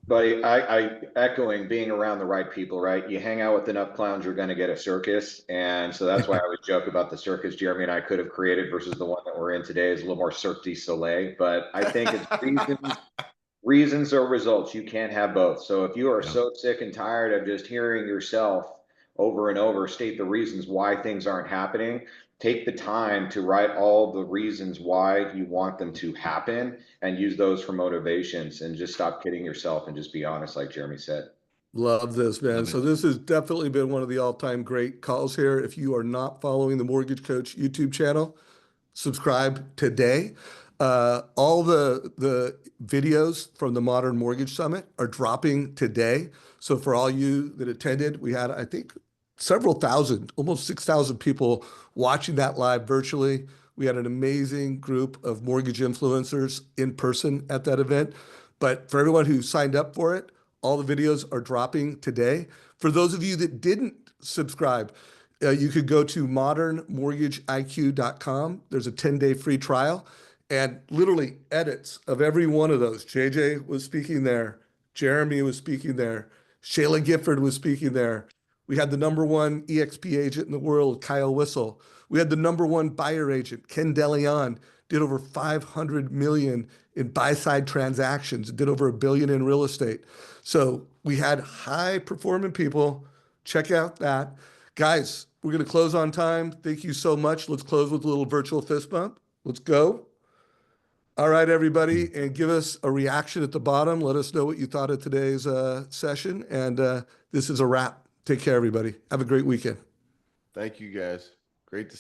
Buddy, I echoing being around the right people, right? You hang out with enough clowns, you're going to get a circus. And so that's why I always joke about the circus Jeremy and I could have created versus the one that we're in today is a little more Cirque du Soleil. But I think it's reasons or results. You can't have both. So if you are so sick and tired of just hearing yourself over and over state the reasons why things aren't happening, take the time to write all the reasons why you want them to happen and use those for motivations, and just stop kidding yourself and just be honest, like Jeremy said. Love this, man. Love it. So this has definitely been one of the all-time great calls here. If you are not following the Mortgage Coach YouTube channel, subscribe today. All the videos from the Modern Mortgage Summit are dropping today. So for all you that attended, we had, I think, several thousand, almost 6,000 people watching that live virtually. We had an amazing group of mortgage influencers in person at that event. But for everyone who signed up for it, all the videos are dropping today. For those of you that didn't subscribe, you could go to modernmortgageiq.com. There's a 10-day free trial and literally edits of every one of those. JJ was speaking there. Jeremy was speaking there. Shayla Gifford was speaking there. We had the #1 EXP agent in the world, Kyle Whistle. We had the #1 buyer agent, Ken DeLeon, did over 500 million in buy-side transactions, did over $1 billion in real estate. So we had high-performing people. Check out that. Guys, we're going to close on time. Thank you so much. Let's close with a little virtual fist bump. Let's go. All right, everybody, and give us a reaction at the bottom. Let us know what you thought of today's session. And this is a wrap. Take care, everybody. Have a great weekend. Thank you, guys. Great to